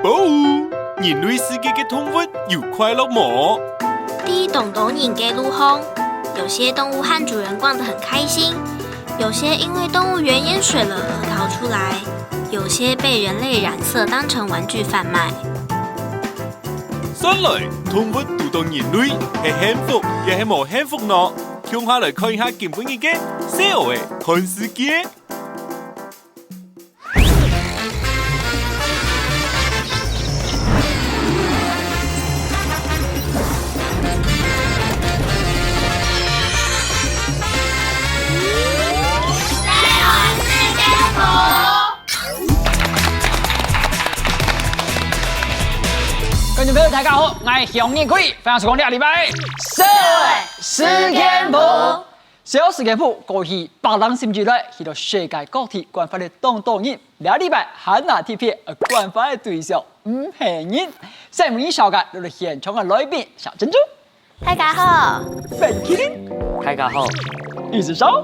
保護人類世界嘅動物有快樂麼？第懂懂人嘅路後，有些動物和主人逛得很開心，有些因為動物園淹水了而逃出來，有些被人類染色當成玩具販賣。原來動物都當人類係幸福，亦係冇幸福呢。向下來看一下今本日嘅小嘅看世界。觀眾朋友大家好，我係向日葵，歡迎收看呢個禮拜社會事件簿。社會事件簿過去8人甚至來去到世界各地關發的動動人，呢個禮拜漢娜 TP 關發的對象唔係人，新聞小界到了現場的來賓小珍珠，大家好，范麒麟，大家好，玉子燒，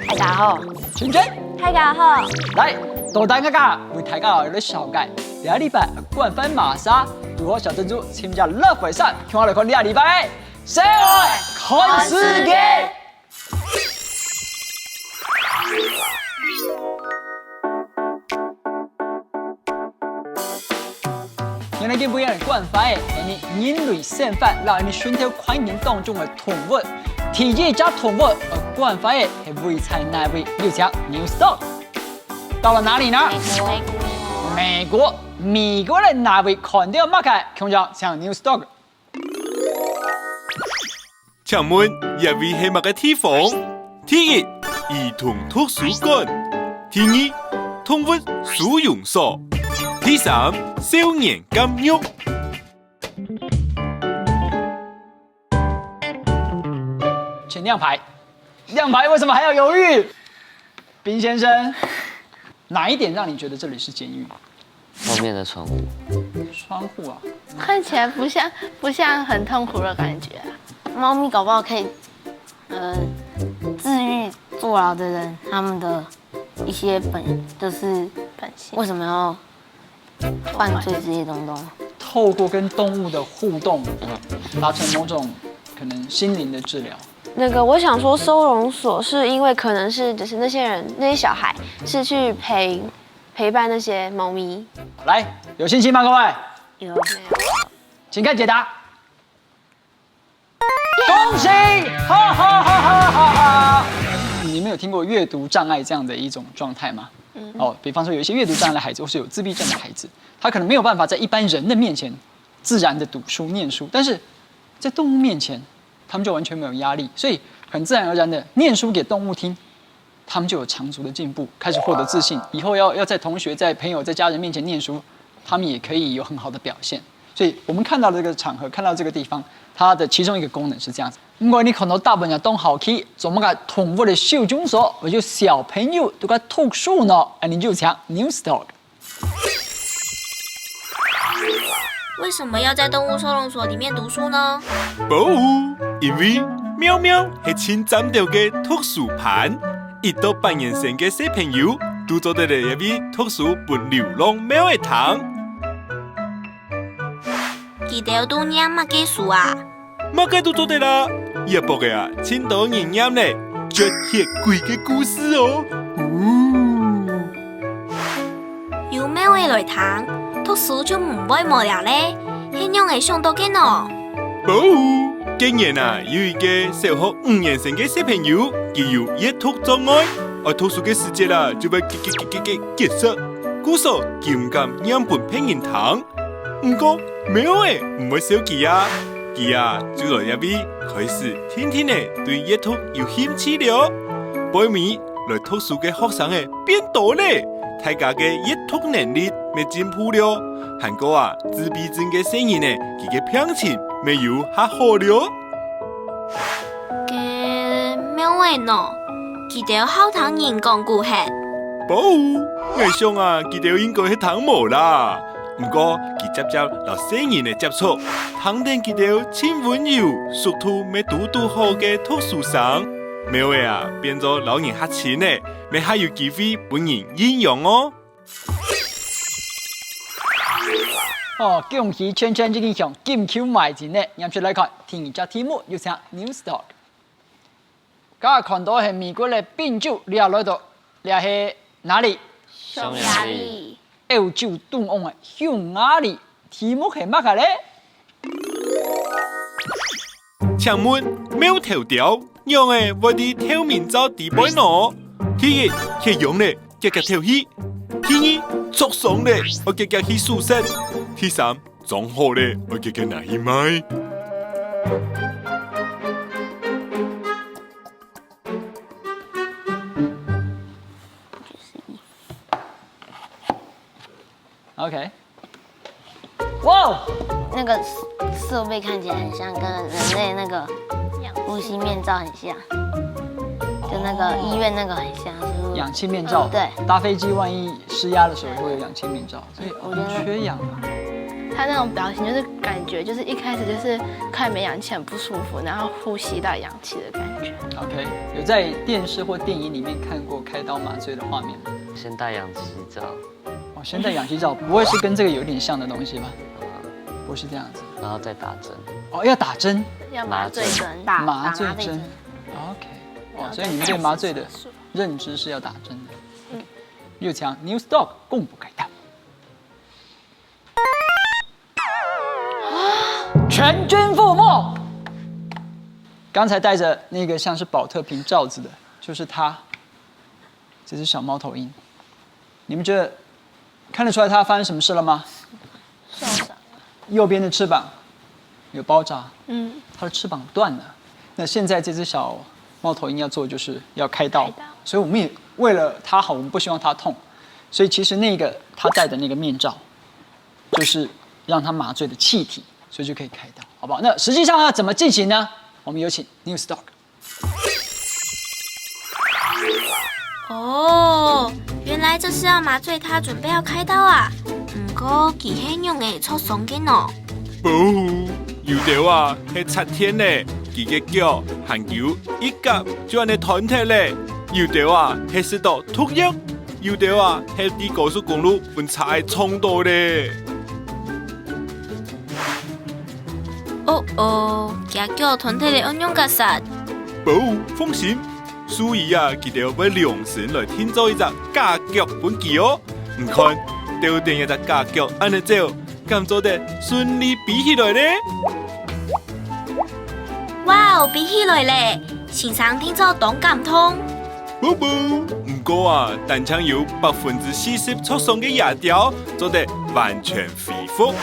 大家好，圈圈，大家好。來，多單家為大家來小界，呢個禮拜關發瑪莎。如果小珍珠參加樂會賽，聽我來看呢個禮拜社會看世界。原來見不一樣的關發誒，你人類盛飯，讓你尋找歡迎當中的動物，體驗加動物，而關發誒係為菜那位又強 New Stock。到了哪裡呢？美國。美國的哪位看到乜嘅？強調像 New Stock。請問一位係乜嘅地方？第一，兒童圖書館；第二，動物收容所；第三，少年監獄。請亮牌，亮牌為什麼還要猶豫？冰先生，哪一點讓你覺得這裡是監獄？後面的窗戶，窗戶啊，看起來不像很痛苦的感覺、啊。貓咪搞不好可以，治癒坐牢的人他們的一些本性。為什麼要犯罪這些東東？透過跟動物的互動，達成某種可能心靈的治療。那個我想說收容所是因為可能是就是那些人那些小孩是去陪伴那些貓咪。來，有信心嗎，各位？有。請看解答。恭喜！哈哈哈哈哈哈！你們有聽過閱讀障礙這樣的一種狀態嗎？哦，比方說有一些閱讀障礙的孩子，或是有自閉症的孩子，他可能沒有辦法在一般人的面前自然的讀書念書，但是在動物面前，他們就完全沒有壓力，所以很自然而然的念書給動物聽。他們就有長足的進步，開始獲得自信。以後要在同學、在朋友、在家人面前念書，他們也可以有很好的表現。所以，我們看到這個場合，看到這個地方，它的其中一個功能是這樣子。如果你看到大部分人都好奇，怎麼個動物的收容所，或者小朋友都個讀書呢？你就講 New Stock。為什麼要在動物收容所裡面讀書呢？保護，因為喵喵係千斬掉嘅圖書盤。1到8年生嘅小朋友都做得嚟一位圖書本流浪貓嘅堂。佢哋都念乜嘅書啊？乜嘅都做得啦，一部嘅啊，千多人念咧，絕血鬼嘅故事哦。有貓嘅來堂，讀書就唔會無聊咧，係樣嘅上到嘅喏。保護。今年啊，有一個小學5年生嘅小朋友，佢有閱讀障礙，而讀書嘅時節啦，就會結束。故所佢唔敢念本拼音堂，唔過沒有誒，唔會少佢啊，佢啊就來一位開始天天誒對閱讀有興趣了。背面來讀書嘅學生誒變多咧，大家嘅閱讀能力咪進步了。韓國啊，自閉症嘅聲音誒，佢嘅表情。沒有哈好了。嘅喵誒喏，佢哋好聽人講故事。保，我想啊，佢哋應該係聽無啦。不過佢接留聲音嘅接觸，聽見佢哋千溫柔、屬土咪讀好嘅讀書聲，喵誒啊，變咗老人客錢咧，咪還有機會本人應用哦。哦，恭喜圈圈这个向金球买进呢。让出来看，听一只题目就像 News Talk。刚看到是美国的病毒掠来到，掠是哪里？匈牙利。欧洲东岸的匈牙利。题目是乜嘅咧？请问喵头条用的我的透明罩底背喏？第一是用的夹夹头戏，第二作爽的我夹夹去宿舍，第三装好的我夹夹拿去卖。OK， 哇，那个设备看起来很像跟人类那个呼吸面罩很像，跟那个医院那个很像，就是氧气面罩。对，搭飞机万一失压的时候也会有氧气面罩，所以我觉得缺氧啊。他那种表情就是感觉，就是一开始就是快没氧气很不舒服，然后呼吸到氧气的感觉。OK， 有在电视或电影里面看过开刀麻醉的画面吗？先戴氧气罩，哦，先戴氧气罩，不会是跟这个有点像的东西吧？不是这样子。然后再打针。哦，要打针，要麻醉针，麻醉针。OK， 哦，所以你们对麻醉的认知是要打针的。六强 News Talk 公布开刀。全军覆没。刚才戴着那个像是保特瓶罩子的，就是他，这只小猫头鹰。你们觉得看得出来它发生什么事了吗？受伤。右边的翅膀有包扎，它的翅膀断了。那现在这只小猫头鹰要做的就是要开刀，所以我们也为了它好，我们不希望它痛，所以其实那个它戴的那个面罩，就是让它麻醉的气体。所以就可以开刀，好不好？那实际上要怎么进行呢？我们有请 News Talk。哦，原来这是要麻醉他，准备要开刀啊！不过其他用的错松紧哦。不，有的啊，係7天咧，佢嘅腳含有一甲就安尼斷體咧；有的啊，係食到毒藥；有的啊，係啲高速公路本踩衝到咧。哦，夾腳團體的安用架實。不，放心，所以啊，佢哋要量身來添做一隻假腳本機哦。唔看，掉定一隻假腳安尼走，咁做得順利比起來咧。哇哦，比起來咧，線上聽做動感通。不，唔過啊，單槍有40%促送嘅牙條，做得完全恢復，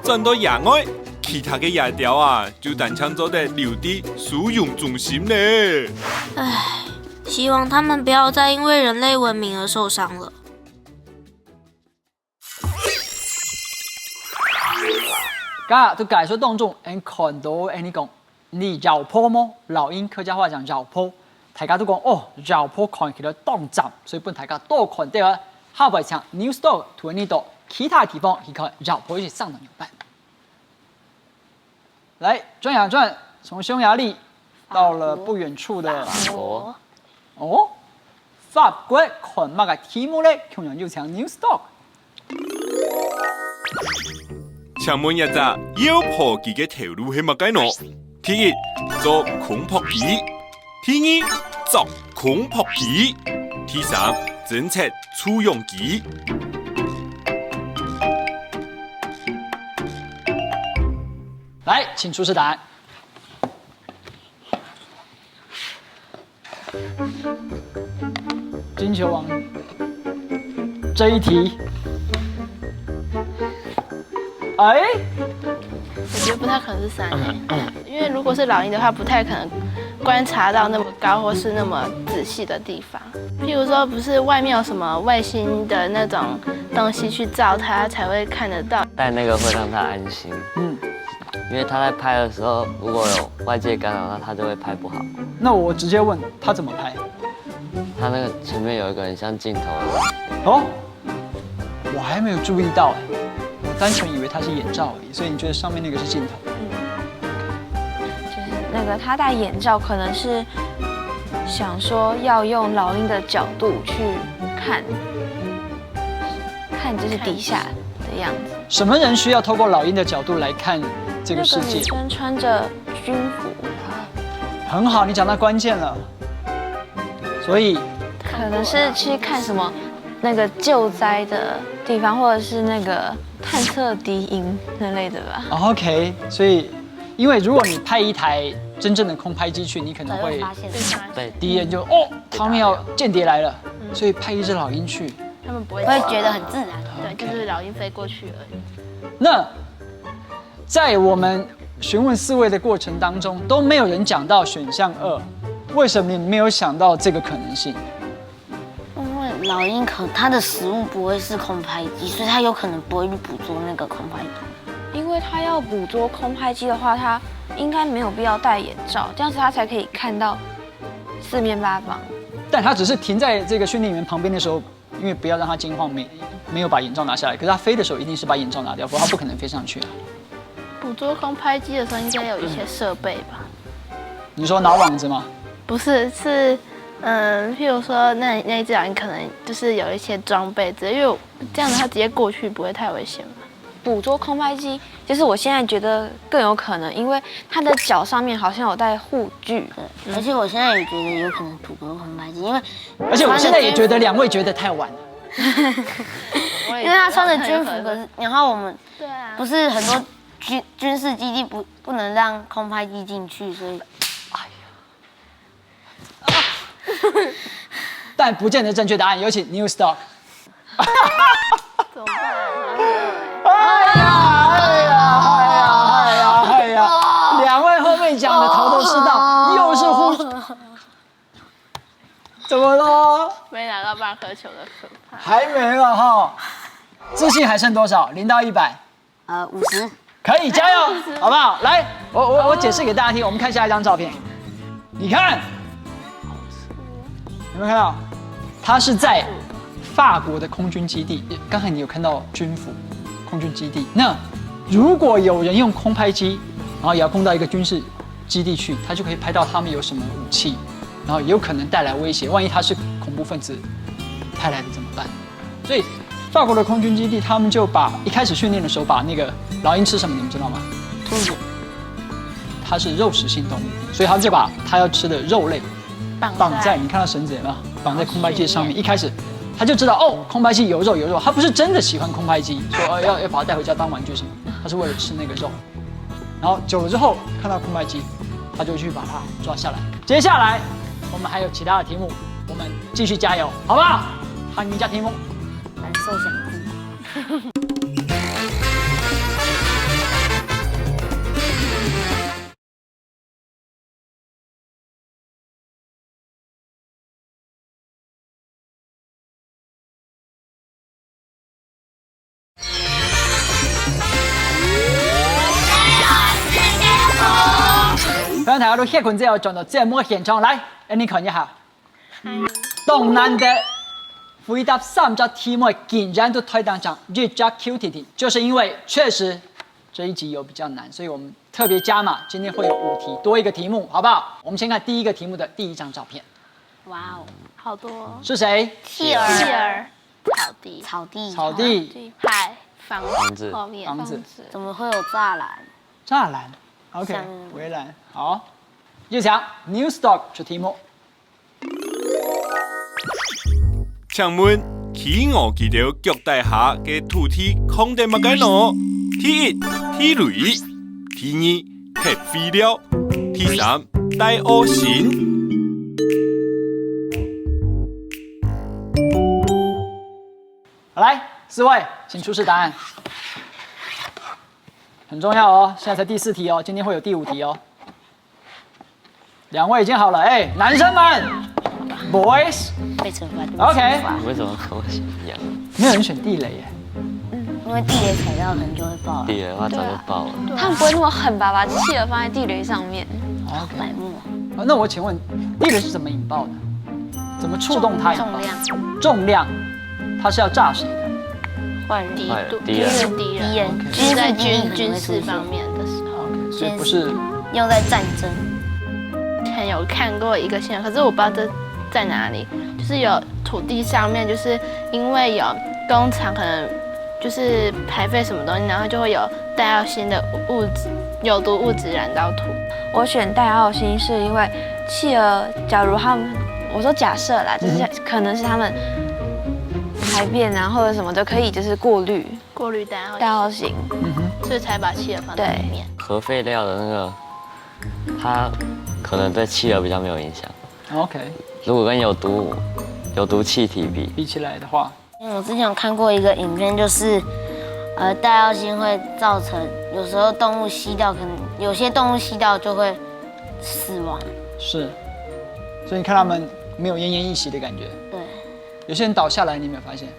轉到牙外。其他嘅牙條啊，就單槍做得留啲使用中心咧。唉，希望他們不要再因為人類文明而受傷了。家都解說當中，你看到你講你繞坡麼？老鷹客家話講繞坡，大家都講哦，繞坡看起來當站，所以本大家多看到啊。下半場 News Talk 同你到其他地方去看繞坡是上等有辦。來轉呀轉，從匈牙利到了不遠處的法國。哦，法國看乜個題目咧？同樣要請 News Talk。請問一隻腰破機嘅條路係乜嘅喏？第一，做空拍機；第二，做空拍機；第三，偵測儲用機。來，請出示答案。金球王這一題，哎，我覺得不太可能是3，因為如果是老鷹的話，不太可能觀察到那麼高或是那麼仔細的地方。譬如說，不是外面有什麼衛星的那種東西去照它，才會看得到。但那個會讓他安心。因為他在拍的時候，如果有外界干擾，那他就會拍不好。那我直接問他怎麼拍？他那個前面有一個很像鏡頭的。哦，我還沒有注意到哎，我單純以為它是眼罩而已，所以你覺得上面那個是鏡頭？就是那個他戴眼罩，可能是想說要用老鷹的角度去看看就是底下的样子。什么人需要透过老鹰的角度来看这个那个世界？女生穿着军服，很好，你讲到关键了。所以可能是去看什么那个救灾的地方，或者是那个探测敌营那类的吧。OK， 所以因为如果你派一台真正的空拍机去，你可能会发现对，敌人就他们要间谍来了，所以派一只老鹰去。他们不会会觉得很自然。对，就是老鹰飞过去而已。那在我们询问4位的过程当中，都没有人讲到选项2，为什么你没有想到这个可能性？因为老鹰它的食物不会是空拍机，所以它有可能不会去捕捉那个空拍机。因为他要捕捉空拍机的话，他应该没有必要戴眼罩，这样子他才可以看到四面八方。但他只是停在这个训练员旁边的时候，因为不要让他惊慌，没有把眼罩拿下来。可是他飞的时候一定是把眼罩拿掉，否则他不可能飞上去啊。捕捉空拍机的时候应该有一些设备吧？你说挠网子吗？不是，是譬如说那一只老鹰可能就是有一些装备之类，因为这样子它直接过去不会太危险吧？捕捉空拍机，就是我现在觉得更有可能，因为它的脚上面好像有带护具。而且我现在也觉得有可能捕捉空拍机，因为而且我现在也觉得2位觉得太晚了。因因为他穿着军服，可是然后我们对啊，不是很多军事基地不能让空拍机进去，所以但不见得正确答案，有请 New Stock。怎么办？哎呀！2位后面讲的头头是道，又是呼，怎么了？没拿到半颗球的可怕。还没了哈，自信还剩多少？0到100， 50。可以加油，好不好？来，我解释给大家听，我们看下一张照片，你看，有没有看到？它是在法国的空军基地，刚才你有看到军服，空军基地。那如果有人用空拍机，然后遥控到一个军事基地去，他就可以拍到他们有什么武器，然后也有可能带来威胁。万一他是恐怖分子派来的怎么办？所以法国的空军基地，他们就一开始训练的时候，把那个老鹰吃什么，你们知道吗？兔子。它是肉食性动物，所以他们就把它要吃的肉类绑在，你看到绳子有没有？绑在空拍机上面。一开始他就知道哦，空拍机有肉，他不是真的喜欢空拍机，说要把它带回家当玩具什么，他是为了吃那个肉。然后久了之后看到空拍机，他就去把它抓下来。接下来我们还有其他的题目，我们继续加油，好不好？喊名家题目。蓝色小兔。刚才都歇困之後，進到節目嘅現場，來 ，Annie 看一下。東南的回答3個題目，竟然都推當成越加 QTT， 就是因為確實這一集有比較難，所以我們特別加碼，今天會有5題，多一個題目，好不好？我們先看第一個題目的第一張照片。哇哦，好多哦。是誰？企鵝，草地，草地，草地，海，房子后面，房子，怎么会有栅栏？柵欄 ，OK，圍欄，好。葉強 ，New Stock 出題目。請問企鵝記條腳底下嘅土地空得乜嘅喏？第1，地雷；第2，核廢料；第3，大惡神。好，來，4位，請出示答案。很重要哦，現在才第4題哦，今天會有第5題哦。2位已經好了，哎，男生們 ，boys， 被惩罰。 OK 为什么跟我一样？沒有人選地雷耶。因為地雷踩到可能就會爆了。地雷的话早就爆了。他们不会那么狠吧？把企鵝放在地雷上面。OK，白目。那我請問，地雷是怎麼引爆的？怎麼觸動它引爆？重量。重量，它是要炸誰的？壞人。敌敌人敌敌人。就是在軍軍事方面的時候， OK，所以不是用在戰爭。前有看過一個新聞，可是我不知道這在哪裡，就是有土地上面，就是因為有工廠可能就是排废什么东西，然后就会有带药性的物质、有毒物质染到土。我选戴奥辛是因为企鹅，假如他们，我说假设啦，就是可能是他们排便啊或者什么的，可以就是过滤戴奥辛，所以才把企鹅放在里面。核废料的那个，它可能对企鹅比较没有影响。OK，如果跟有毒气体比起来的话，我之前有看过一个影片，就是戴奥辛会造成有时候动物吸到，可能有些动物吸到就会死亡。是，所以你看他们没有奄奄一息的感觉。对，有些人倒下来，你有没有发现？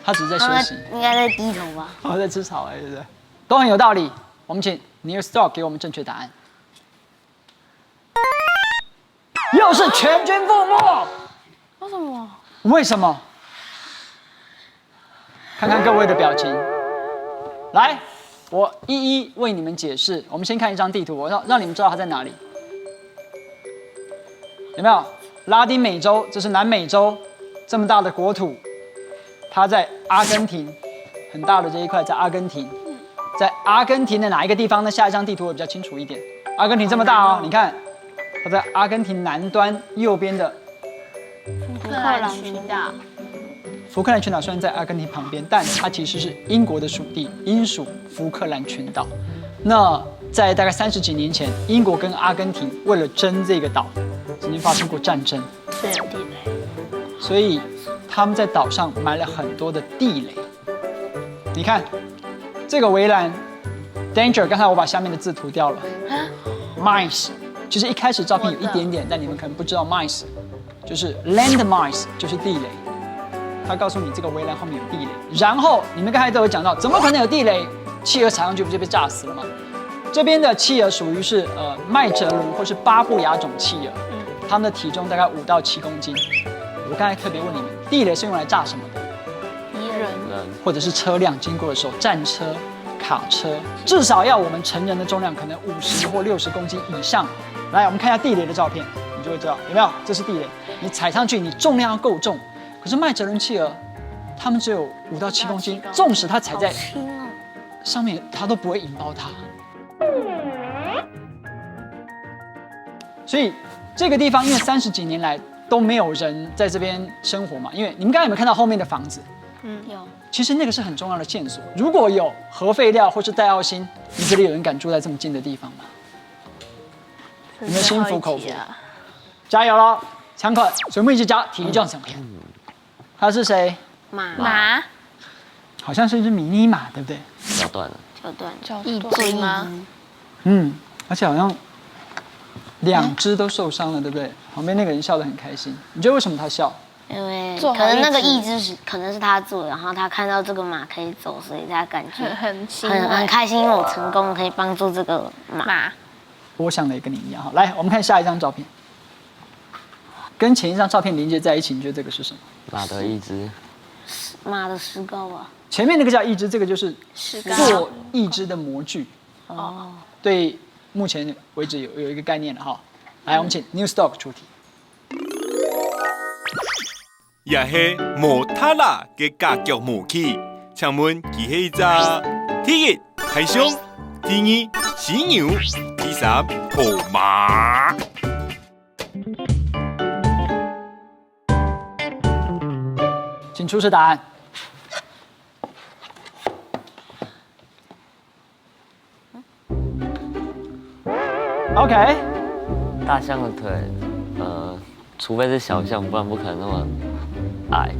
他只是在休息，应该在低头吧？在吃草对不对？都很有道理。我们请 Neil Stock 给我们正确答案。又是全军覆没。为什么？为什么？看看各位的表情。来，我一一为你们解释。我们先看一张地图，我让你们知道它在哪里。有没有？拉丁美洲，这是南美洲，这么大的国土，它在阿根廷，很大的这一块在阿根廷，在阿根廷的哪一个地方呢？下一张地图会比较清楚一点。阿根廷这么大哦，你看，它在阿根廷南端右边的福克兰群岛。福克兰群岛虽然在阿根廷旁边，但它其实是英国的属地，英属福克兰群岛。那在大概30几年前，英国跟阿根廷为了争这个岛，曾经发生过战争，所以有地雷。所以他们在岛上埋了很多的地雷。你看这个围栏 ，danger， 刚才我把下面的字涂掉了。mines， 其实一开始照片有一点点，但你们可能不知道 mines 就是 land mines， 就是地雷。他告诉你这个围栏后面有地雷，然后你们刚才都有讲到，怎么可能有地雷？企鹅踩上去不就被炸死了吗？这边的企鹅属于是麦哲伦或是巴布亚种企鹅，它们的体重大概5到7公斤。我刚才特别问你们，地雷是用来炸什么的？人或者是车辆经过的时候，战车、卡车，至少要我们成人的重量可能50或60公斤以上。来，我们看一下地雷的照片，你就会知道有没有，这是地雷。你踩上去，你重量要够重。可是麦哲伦企鹅，它们只有5到7公斤，纵使它踩在上面，它都不会引爆它。所以这个地方，因为30几年来都没有人在这边生活嘛，因为你们刚才有没有看到后面的房子？有。其实那个是很重要的线索。如果有核废料或是戴奥辛，你觉得有人敢住在这么近的地方吗？有没有心服口服？加油喽！强款，水木一直加，体育奖奖片。他是谁？马，好像是一只迷你马，对不对？咬断了。一只吗？而且好像2只都受伤了，对不对？旁边那个人笑得很开心，你觉得为什么他笑？因为可能那个义肢是可能是他做的，然后他看到这个马可以走，所以他感觉很开心，因为我成功可以帮助这个马。我想的也跟你一样哈。来，我们看下一张照片，跟前一张照片连接在一起，你觉得这个是什么？马的义肢。马的石膏吧。前面那个叫义肢，这个就是石膏做义肢的模具。哦。对，目前为止有一个概念了哈。来，我们请 Neil Stock 出题。也是摩塔拉嘅家族武器，请问佢係一隻第一大象，第二犀牛，第三河馬。请出示答案。OK。大象的腿，除非是小象，不然不可能那么矮。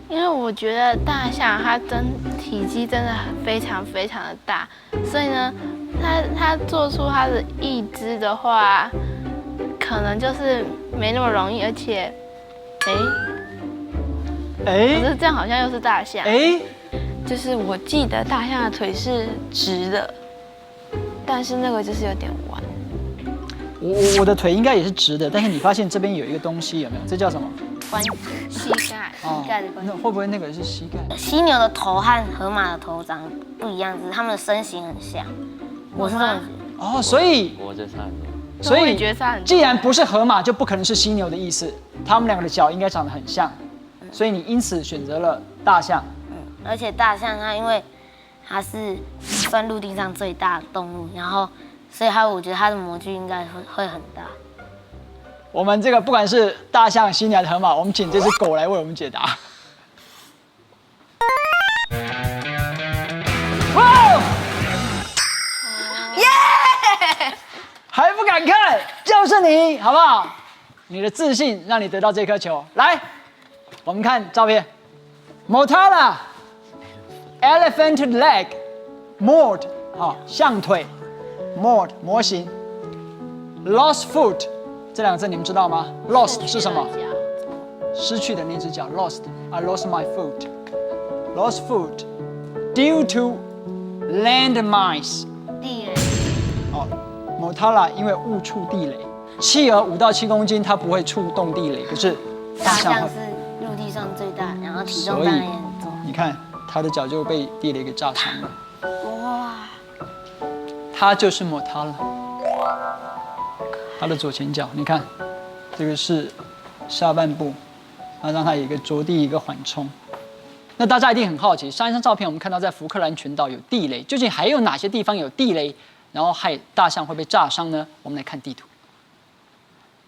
因为我觉得大象它体积真的非常非常的大，所以呢，它做出它的义肢的话，可能就是没那么容易，而且，可是这样好像又是大象。就是我记得大象的腿是直的，但是那个就是有点弯。我的腿应该也是直的，但是你发现这边有一个东西，有没有？这叫什么？膝盖的关系。那会不会那个是膝盖？犀牛的头和河马的头长不一样，只是它们的身形很像。我是这么觉得。哦，所以我就差很多。所以觉得差很多。既然不是河马，就不可能是犀牛的意思。它们两个的脚应该长得很像，所以你因此选择了大象。而且大象它因为它是算陆地上最大的动物，然后所以我觉得它的模具应该会很大。我们这个不管是大象、犀牛还是河马，我们请这只狗来为我们解答。哇！耶！还不敢看，就是你，好不好？你的自信让你得到这颗球。来，我们看照片 ，Motala elephant leg mold 象腿 mold 模型 ，lost foot 这两个字你们知道吗 ？lost 是什么？失去的那只脚 ，lost I lost my foot，lost foot due to landmines 地雷。Motala 因为误触地雷，企鹅5到7公斤它不会触动地雷，可是大象是陆地上最大，然后体重当然也很重。你看它的脚就被地雷给炸伤了。哇！它就是 Motala， 它的左前脚，你看，这个是下半部，那让它有一个着地一个缓冲。那大家一定很好奇，上一张照片我们看到在福克兰群岛有地雷，究竟还有哪些地方有地雷，然后害大象会被炸伤呢？我们来看地图。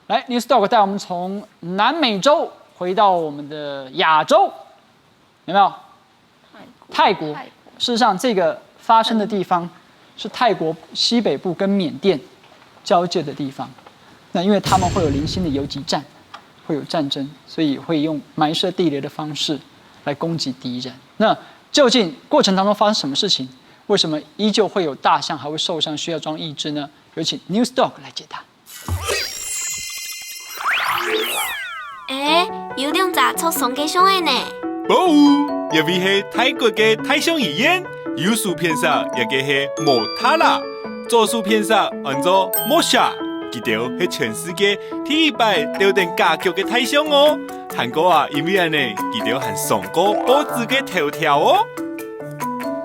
来 ，Newsdog 带我们从南美洲回到我们的亚洲，有没有？泰国。事实上，这个发生的地方是泰国西北部跟缅甸交界的地方。那因为他们会有零星的游击战，会有战争，所以会用埋设地雷的方式来攻击敌人。那究竟过程当中发生什么事情？为什么依旧会有大象还会受伤，需要装义肢呢？有请 Newsdog 来解答。有两只出松鸡胸的呢。无，因为是泰国的泰象语言，有数片上也个是Motala，左数片上按照Mosha，记得是全世界第一摆丢定家脚的泰象哦。韩国啊，因为安尼，记得还上过报纸的头条哦。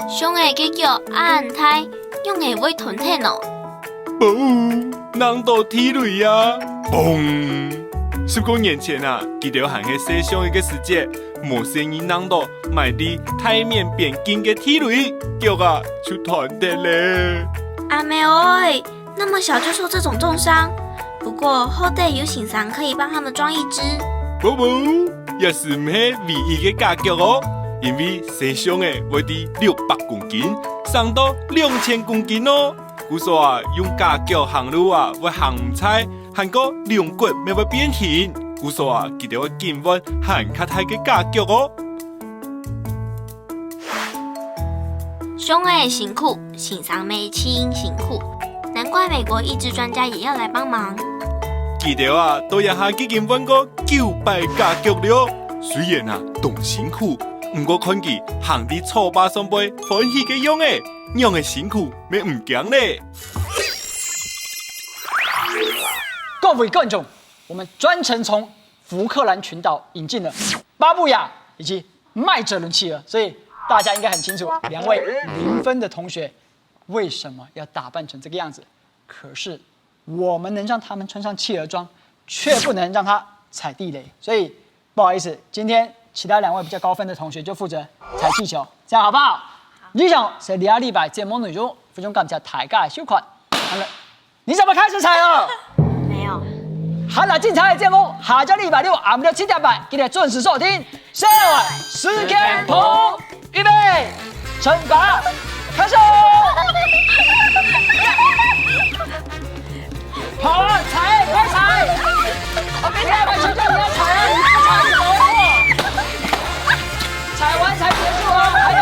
熊的个叫暗泰，用的会吞吞哦。不，难道踢雷啊？嘣！10多年前啊，记得还是世上一个世界，无声音难道买的台面边境的踢雷，脚啊就断的嘞。阿妹哦，那么小就受这种重伤，不过后代有请商可以帮他们装一只。不，也是唔系唯一的家脚哦。因为世上的会伫600公斤，上到2000公斤哦。故说啊，用家脚行路啊，会行唔菜，还个两骨咪会变形。故说啊，记得要减温行较大嘅家脚哦。熊的辛苦，请商妹亲辛苦，难怪美国义肢专家也要来帮忙。记得啊，都要下几减温个900家脚了。虽然啊，动辛苦。唔过看佢行啲草巴上背欢喜嘅样诶，样嘅辛苦咪唔惊咧。各位观众，我们专程从福克兰群岛引进了巴布亚以及麦哲伦企鹅，所以大家应该很清楚2位0分的同学为什么要打扮成这个样子。可是我们能让他们穿上企鹅装，却不能让他踩地雷，所以不好意思，今天其他2位比较高分的同学就负责踩气球，这样好不好？以上是2礼拜节目内容，非常感谢大家的收看。好了，你怎么开始踩了？没有。好了，精彩的节目，下周礼拜6下午7点半，记得准时收听。4万时间图，预备，惩罚，开始！跑啊，踩，快踩！我明天把球叫你要踩啊，你不踩你走了。踩完才结束哦，还有，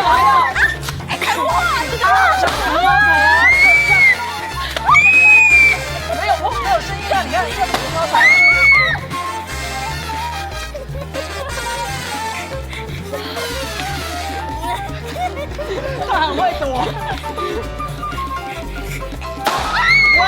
看我这个，不要踩啊！没有声音啊，你看，这不要踩。他很会躲。哇！